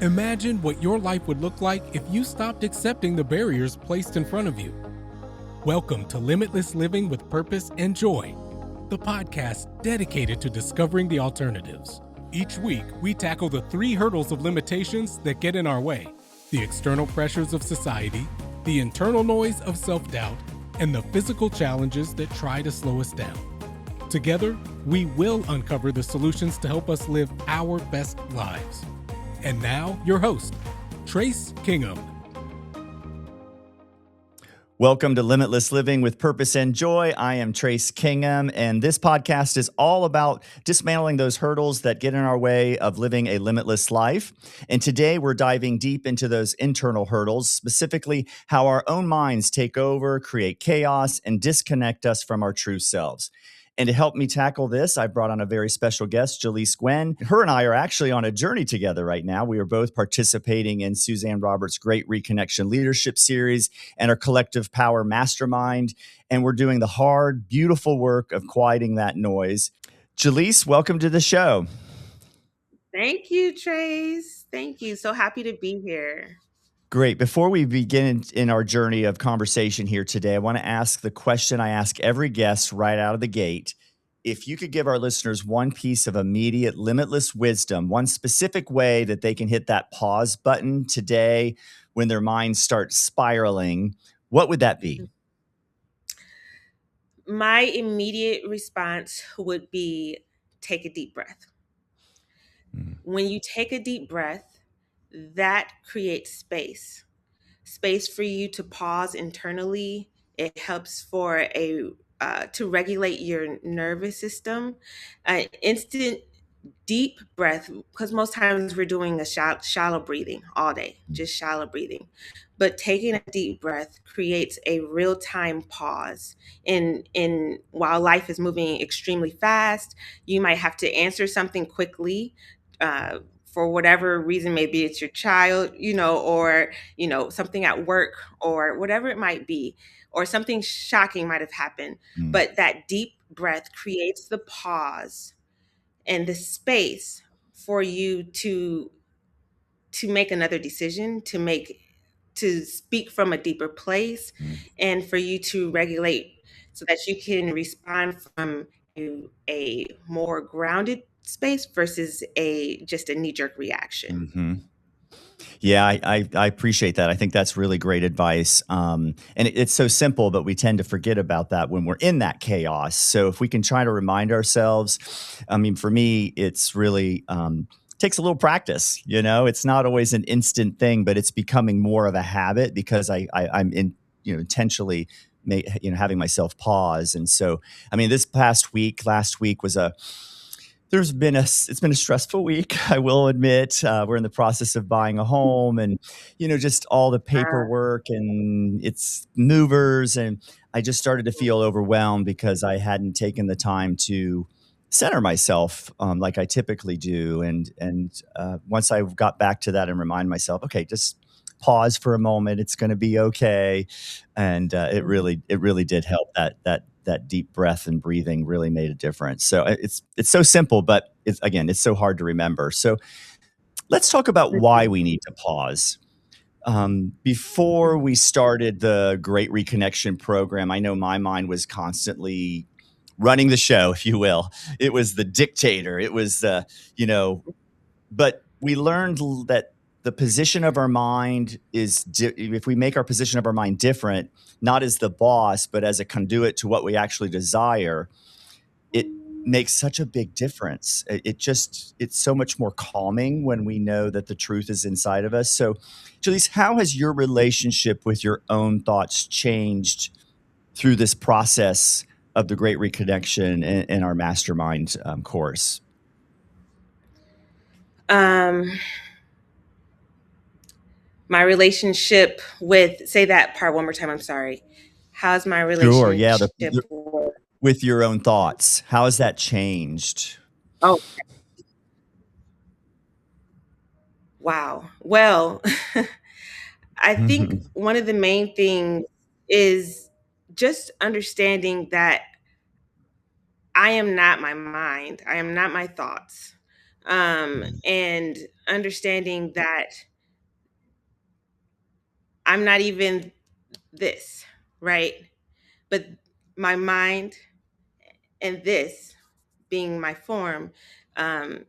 Imagine what your life would look like if you stopped accepting the barriers placed in front of you. Welcome to Limitless Living with Purpose and Joy, the podcast dedicated to discovering the alternatives. Each week, we tackle the 3 hurdles of limitations that get in our way: the external pressures of society, the internal noise of self-doubt, and the physical challenges that try to slow us down. Together, we will uncover the solutions to help us live our best lives. And now, your host, Trace Kingham. Welcome to Limitless Living with Purpose and Joy. I am Trace Kingham, and this podcast is all about dismantling those hurdles that get in our way of living a limitless life. And today we're diving deep into those internal hurdles, specifically how our own minds take over, create chaos, and disconnect us from our true selves. And to help me tackle this, I brought on a very special guest, Jaleese Gwen. Her and I are actually on a journey together right now. We are both participating in Suzanne Roberts' Great Reconnection Leadership Series and our Collective Power Mastermind. And we're doing the hard, beautiful work of quieting that noise. Jaleese, welcome to the show. Thank you, Trace. Thank you. So happy to be here. Great. Before we begin in our journey of conversation here today, I want to ask the question I ask every guest right out of the gate. If you could give our listeners one piece of immediate, limitless wisdom, one specific way that they can hit that pause button today when their minds start spiraling, what would that be? My immediate response would be take a deep breath. When you take a deep breath, that creates space for you to pause internally. It helps for to regulate your nervous system. Instant deep breath, because most times we're doing a shallow breathing all day, just shallow breathing. But taking a deep breath creates a real-time pause. In while life is moving extremely fast, you might have to answer something quickly. For whatever reason, maybe it's your child, or something at work, or whatever it might be, or something shocking might have happened. But that deep breath creates the pause and the space for you to make another decision, to speak from a deeper place, and for you to regulate so that you can respond from a more grounded space versus just a knee-jerk reaction. Mm-hmm. Yeah, I appreciate that. I think that's really great advice. And it's so simple, but we tend to forget about that when we're in that chaos. So if we can try to remind ourselves, I mean, for me, it's really takes a little practice. It's not always an instant thing, but it's becoming more of a habit because I'm intentionally having myself pause. And so, I mean, last week was it's been a stressful week. I will admit. We're in the process of buying a home, and just all the paperwork and it's movers, and I just started to feel overwhelmed because I hadn't taken the time to center myself like I typically do. And once I got back to that and remind myself, okay, just pause for a moment. It's going to be okay. And it really did help. That deep breath and breathing really made a difference. So it's so simple, but it's so hard to remember. So let's talk about why we need to pause. Before we started the Great Reconnection program, I know my mind was constantly running the show, if you will. It was the dictator. It was, but we learned that the position of our mind is, if we make our position of our mind different, not as the boss, but as a conduit to what we actually desire, it makes such a big difference. It's so much more calming when we know that the truth is inside of us. So, Jaleese, how has your relationship with your own thoughts changed through this process of the Great Reconnection in our mastermind course? My relationship with, say that part one more time, I'm sorry. How's my relationship? Sure, yeah, with your own thoughts. How has that changed? Oh, wow. Well, I think one of the main things is just understanding that I am not my mind. I am not my thoughts. and understanding that I'm not even this, right? But my mind and this being my form, um,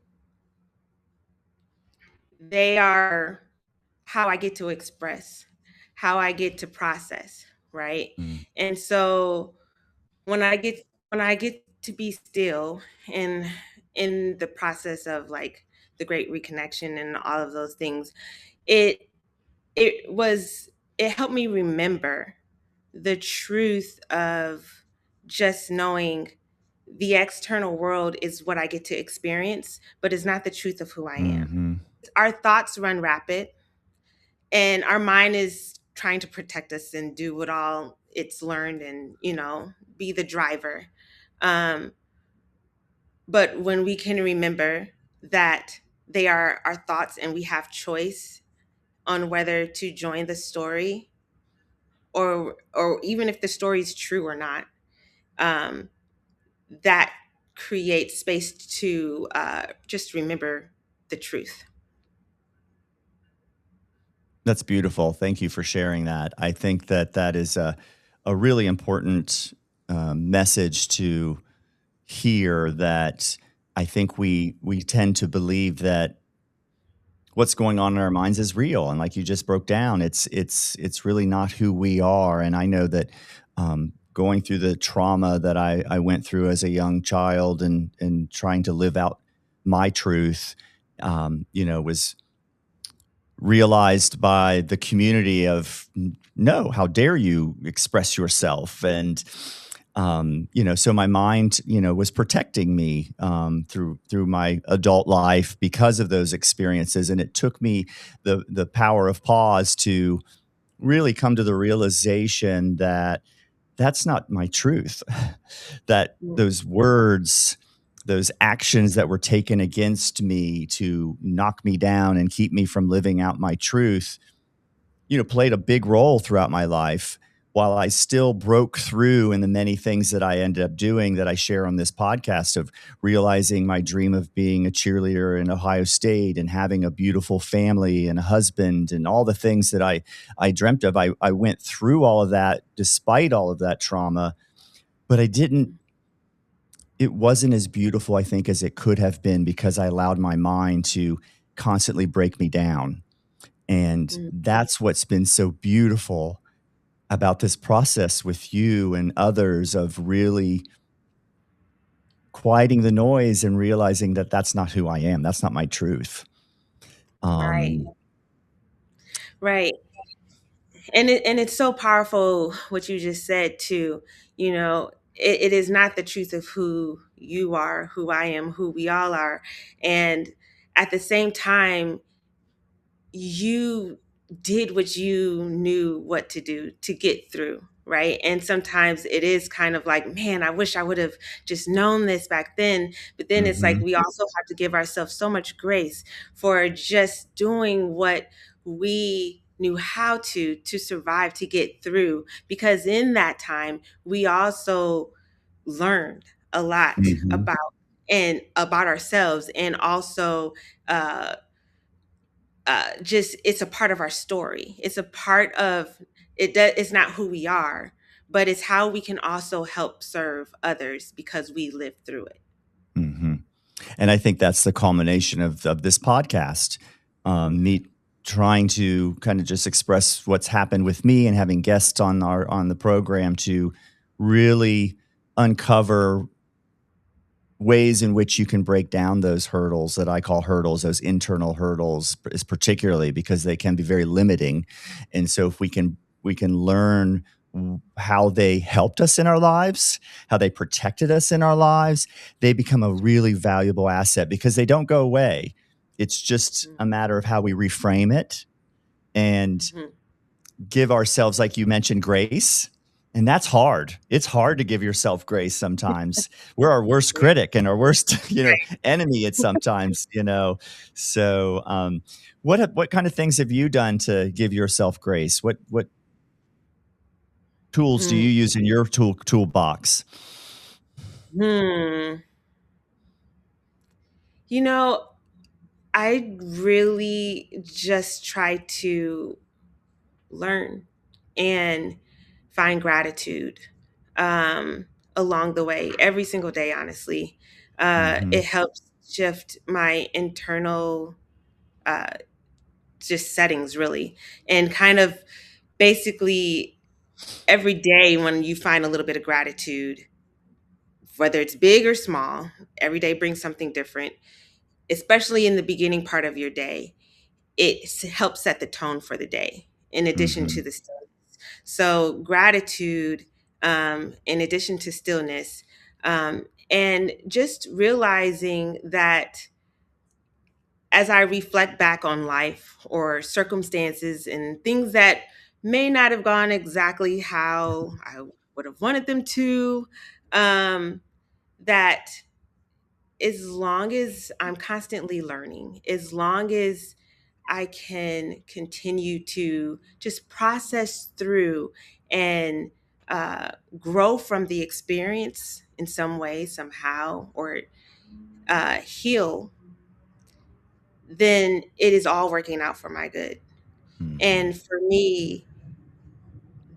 they are how I get to express, how I get to process, right? Mm, And so when I get when I get to be still in the process of like the great reconnection and all of those things, it it was it helped me remember the truth of just knowing the external world is what I get to experience, but it's not the truth of who I am. mhm. Our thoughts run rapid, and our mind is trying to protect us and do what all it's learned and, be the driver. Um, but when we can remember that they are our thoughts and we have choice on whether to join the story or even if the story is true or not, um, that creates space to just remember the truth. That's beautiful. Thank you for sharing that. I think that that is a really important message to hear, that I think we tend to believe that what's going on in our minds is real, and like you just broke down, it's really not who we are. And I know that going through the trauma that I went through as a young child, and trying to live out my truth, was realized by the community of, no, how dare you express yourself. And so my mind, was protecting me through my adult life because of those experiences. And it took me the power of pause to really come to the realization that that's not my truth. That Mm. those words, those actions that were taken against me to knock me down and keep me from living out my truth, played a big role throughout my life, while I still broke through in the many things that I ended up doing that I share on this podcast, of realizing my dream of being a cheerleader in Ohio State and having a beautiful family and a husband and all the things that I dreamt of. I went through all of that despite all of that trauma, but it wasn't as beautiful, I think, as it could have been, because I allowed my mind to constantly break me down. And Mm. that's what's been so beautiful about this process with you and others, of really quieting the noise and realizing that that's not who I am. That's not my truth. Right. Um, Right. And it's so powerful what you just said too. It is not the truth of who you are, who I am, who we all are. And at the same time, you did what you knew what to do to get through, right? And sometimes it is kind of like, man, I wish I would have just known this back then. But then it's like mhm, we also have to give ourselves so much grace for just doing what we knew how to survive, to get through, because in that time we also learned a lot mhm, about ourselves, and also uh just it's a part of our story. It's a part of it. It's not who we are, but it's how we can also help serve others because we lived through it. mhm. And I think that's the culmination of this podcast. Me trying to kind of just express what's happened with me, and having guests on the program to really uncover ways in which you can break down those hurdles that I call hurdles, those internal hurdles, is particularly because they can be very limiting. And so if we can learn how they helped us in our lives, how they protected us in our lives, they become a really valuable asset, because they don't go away. It's just a matter of how we reframe it and Mm-hmm. give ourselves, like you mentioned, grace. And that's hard. It's hard to give yourself grace sometimes. We're our worst Yeah. critic and our worst, enemy at sometimes. So, what kind of things have you done to give yourself grace? What tools do you use in your toolbox? Hmm. You know, I really just try to learn and find gratitude um, along the way, every single day, honestly. Mm-hmm. It helps shift my internal uh, just settings, really, and kind of basically every day when you find a little bit of gratitude, whether it's big or small, every day brings something different, especially in the beginning part of your day. Helps set the tone for the day in addition Mm-hmm. to the stillness. So gratitude, in addition to stillness, and just realizing that as I reflect back on life or circumstances and things that may not have gone exactly how I would have wanted them to, that as long as I'm constantly learning, as long as I can continue to just process through and grow from the experience in some way, somehow, or heal, then it is all working out for my good. Mm-hmm. And for me,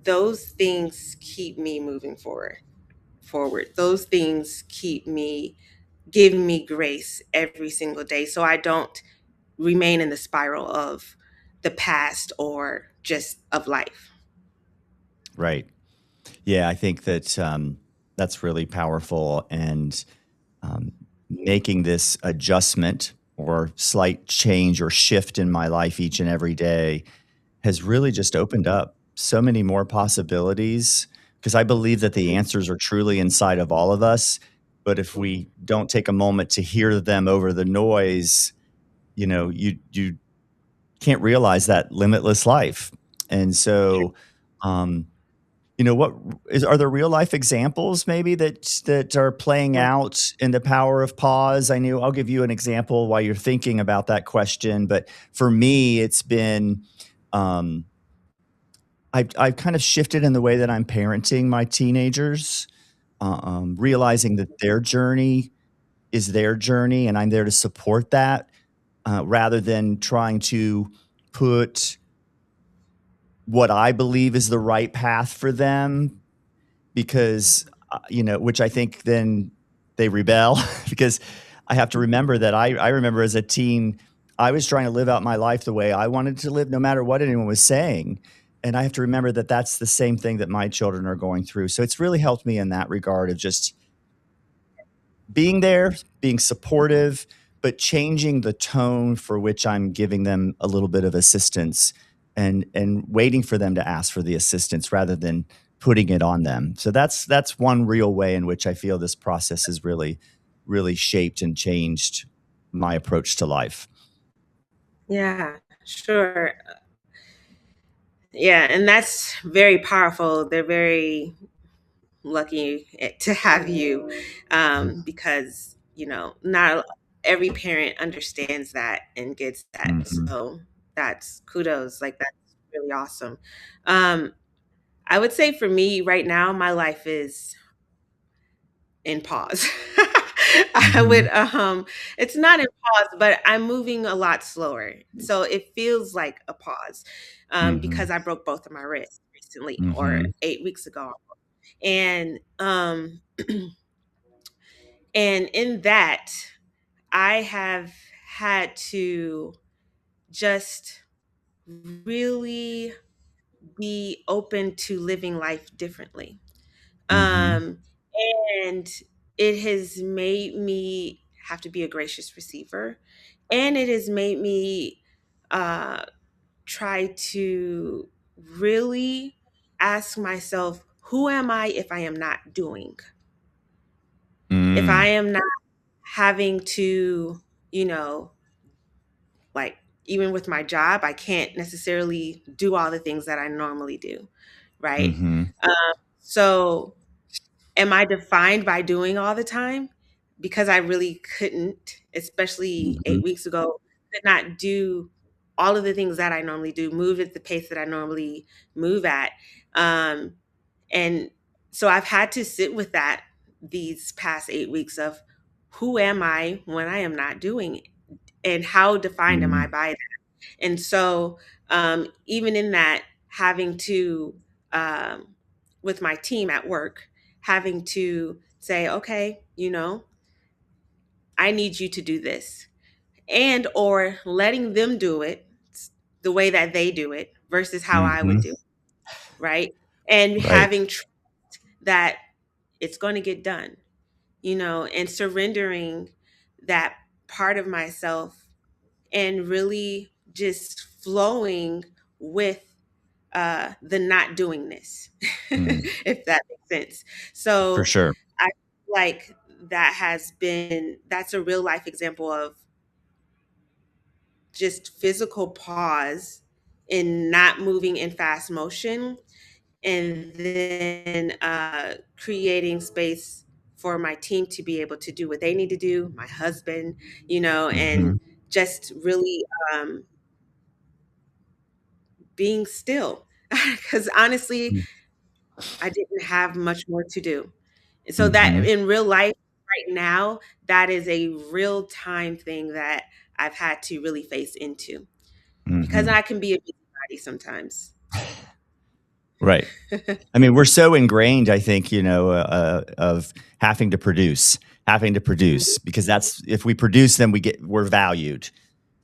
those things keep me moving forward. Those things keep me giving me grace every single day so I don't remain in the spiral of the past or just of life. Right. Yeah, I think that that's really powerful, and making this adjustment or slight change or shift in my life each and every day has really just opened up so many more possibilities, because I believe that the answers are truly inside of all of us. But if we don't take a moment to hear them over the noise, you can't realize that limitless life. And so, um, what are there real life examples maybe that are playing Yeah. out in the power of pause? I knew I'll give you an example while you're thinking about that question, but for me, it's been um, I've kind of shifted in the way that I'm parenting my teenagers, realizing that their journey is their journey, and I'm there to support that, rather than trying to put what I believe is the right path for them, because which I think then they rebel because I have to remember that I remember as a teen, I was trying to live out my life the way I wanted to live, no matter what anyone was saying. And I have to remember that that's the same thing that my children are going through. So it's really helped me in that regard of just being there, being supportive, but changing the tone for which I'm giving them a little bit of assistance, and waiting for them to ask for the assistance rather than putting it on them. So that's one real way in which I feel this process has really shaped and changed my approach to life. Yeah, sure. Yeah, and that's very powerful. They're very lucky to have you, because not every parent understands that and gets that. Mhm. So that's kudos. Like that's really awesome. Um, I would say for me right now, my life is in pause. I would Mhm. it's not in pause, but I'm moving a lot slower. So it feels like a pause. Because Mhm. I broke both of my wrists recently or Mhm. 8 weeks ago. And and in that I have had to just really be open to living life differently. Mhm. Um, and it has made me have to be a gracious receiver. And it has made me uh, try to really ask myself, who am I if I am not doing? If I Mm. am not having to, you know, like even with my job, I can't necessarily do all the things that I normally do. Right. Mhm. Um, so am I defined by doing all the time? Because I really couldn't, especially Mhm. 8 weeks ago, could not do all of the things that I normally do, move at the pace that I normally move at. Um, and so I've had to sit with that these past 8 weeks of who am I when I am not doing And how defined am I Mm, by that? And so, even in that, having to, um, with my team at work, having to say, okay, I need you to do this, and or letting them do it the way that they do it versus how I would mhm, do it, right? And right. having trust that it's going to get done, and surrendering that part of myself and really just flowing with the not doingness, Mm, if that makes sense. for So sure. I feel like that's a real life example of just physical pause in not moving in fast motion, and then creating space for my team to be able to do what they need to do, my husband, and Mhm, just really being still. Because honestly, mm, I didn't have much more to do. And so that mhm, in real life right now, that is a real time thing that I've had to really face into, because mhm. I can be a busybody sometimes. Right. I mean, we're so ingrained, I think, of having to produce, because that's if we produce, then we're valued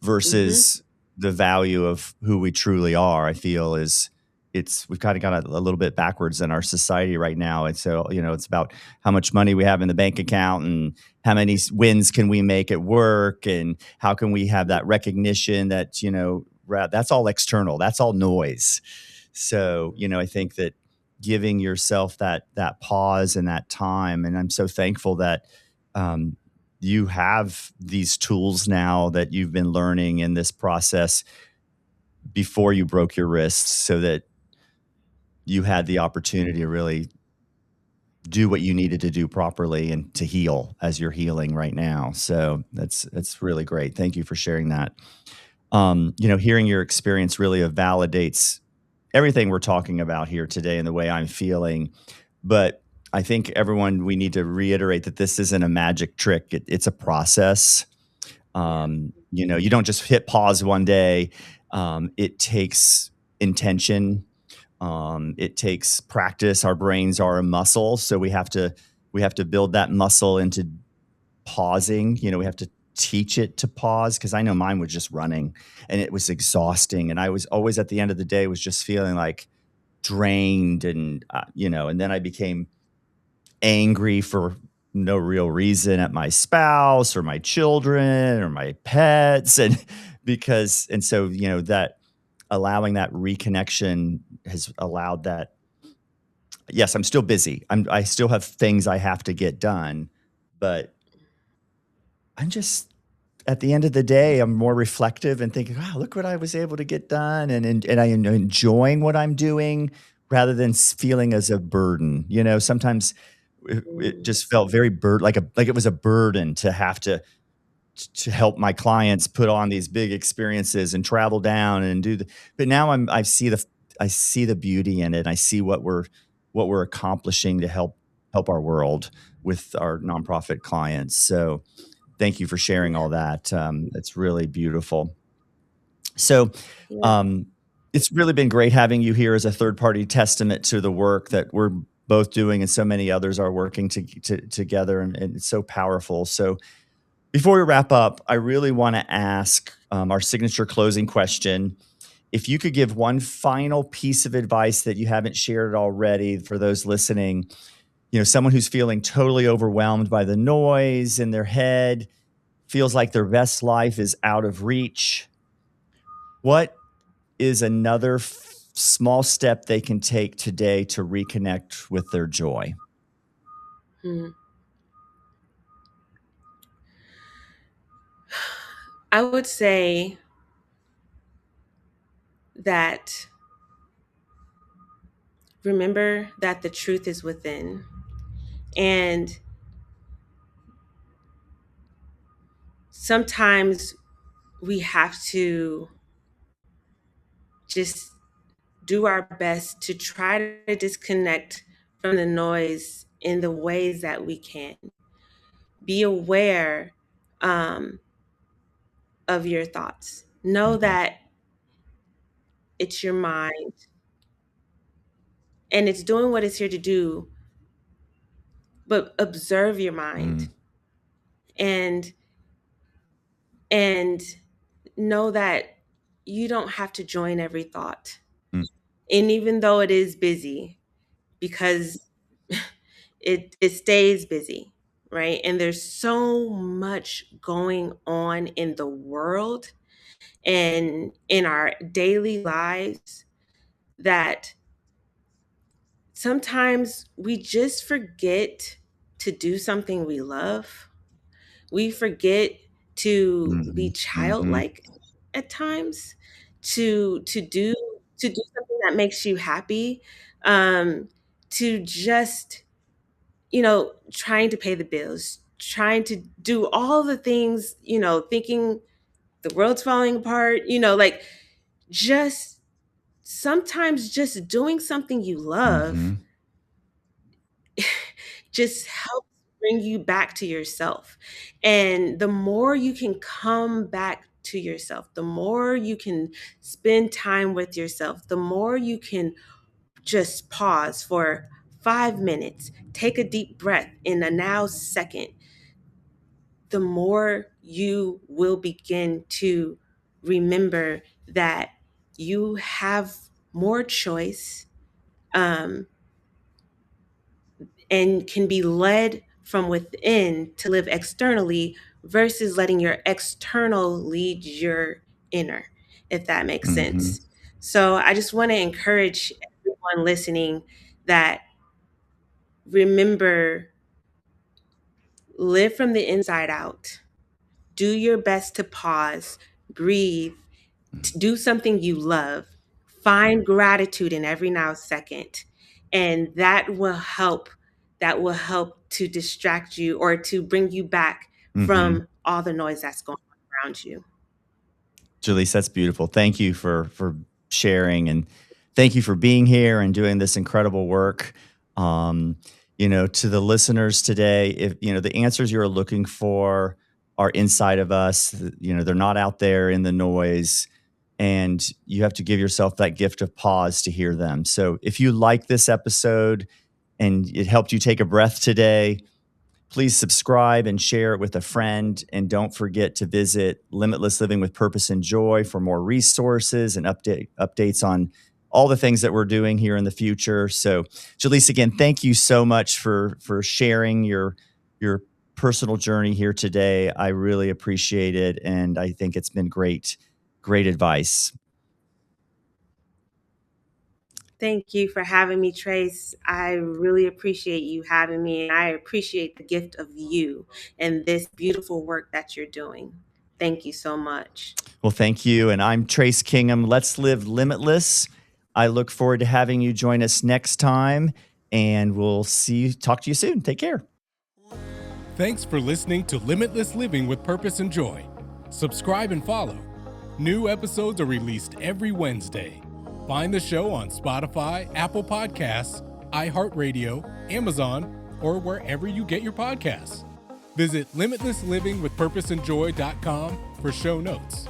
Mm-hmm. versus the value of who we truly are. I feel we've kind of got a little bit backwards in our society right now. And so, it's about how much money we have in the bank account and how many wins can we make at work and how can we have that recognition that, that's all external. That's all noise. So, I think that giving yourself that pause and that time, and I'm so thankful that um, you have these tools now that you've been learning in this process before you broke your wrists, so that you had the opportunity to really do what you needed to do properly and to heal as you're healing right now. So that's really great. Thank you for sharing that. Hearing your experience really validates everything we're talking about here today and the way I'm feeling. But I think everyone, we need to reiterate that this isn't a magic trick. It's a process. Yeah. You don't just hit pause one day. It takes intention. It takes practice. Our brains are a muscle, so we have to build that muscle into pausing. We have to teach it to pause, because I know mine was just running and it was exhausting, and I was always at the end of the day was just feeling like drained, and and then I became angry for no real reason at my spouse or my children or my pets, and so that allowing that reconnection has allowed that. Yes, I'm still busy. I still have things I have to get done, but I'm just at the end of the day, I'm more reflective and thinking, "Wow, look what I was able to get done," and I am enjoying what I'm doing rather than feeling as a burden. Sometimes it Mm. just felt very like it was a burden to have to help my clients put on these big experiences and travel down and do the. But now I see the beauty in it. I see what we're accomplishing to help our world with our nonprofit clients. So thank you for sharing all that. It's really beautiful. So, Yeah. um, it's really been great having you here as a third party testament to the work that we're both doing, and so many others are working together, and it's so powerful. So, before we wrap up, I really want to ask our signature closing question. If you could give one final piece of advice that you haven't shared already for those listening, someone who's feeling totally overwhelmed by the noise in their head, feels like their best life is out of reach, what is another small step they can take today to reconnect with their joy? Hmm. I would say that remember that the truth is within. And sometimes we have to just do our best to try to disconnect from the noise in the ways that we can. Be aware, um, of your thoughts. Know that it's your mind and it's doing what it's here to do, but observe your mind and and know that you don't have to join every thought. And even though it is busy, because it stays busy, right? And there's so much going on in the world and in our daily lives that sometimes we just forget to do something we love. We forget to be childlike at times, to do something that makes you happy, to just, trying to pay the bills, trying to do all the things, thinking the world's falling apart, like just sometimes just doing something you love just helps bring you back to yourself. And the more you can come back to yourself, the more you can spend time with yourself, the more you can just pause for 5 minutes, take a deep breath in a now second, the more you will begin to remember that you have more choice, um, and can be led from within to live externally versus letting your external lead your inner, if that makes sense. So I just want to encourage everyone listening that remember, live from the inside out. Do your best to pause, breathe, to do something you love, find gratitude in every now second, and that will help to distract you or to bring you back from all the noise that's going on around you. Jaleese, that's beautiful. Thank you for sharing, and thank you for being here and doing this incredible work. To the listeners today, if the answers you're looking for are inside of us, they're not out there in the noise, and you have to give yourself that gift of pause to hear them. So if you like this episode and it helped you take a breath today, please subscribe and share it with a friend. And don't forget to visit Limitless Living with Purpose and Joy for more resources and updates on all the things that we're doing here in the future. So, Jaleese, again, thank you so much for sharing your personal journey here today. I really appreciate it, and I think it's been great advice. Thank you for having me, Trace. I really appreciate you having me, and I appreciate the gift of you and this beautiful work that you're doing. Thank you so much. Well, thank you. And I'm Trace Kingham. Let's live limitless. I look forward to having you join us next time, and we'll talk to you soon. Take care. Thanks for listening to Limitless Living with Purpose and Joy. Subscribe and follow. New episodes are released every Wednesday. Find the show on Spotify, Apple Podcasts, iHeartRadio, Amazon, or wherever you get your podcasts. Visit limitlesslivingwithpurposeandjoy.com for show notes.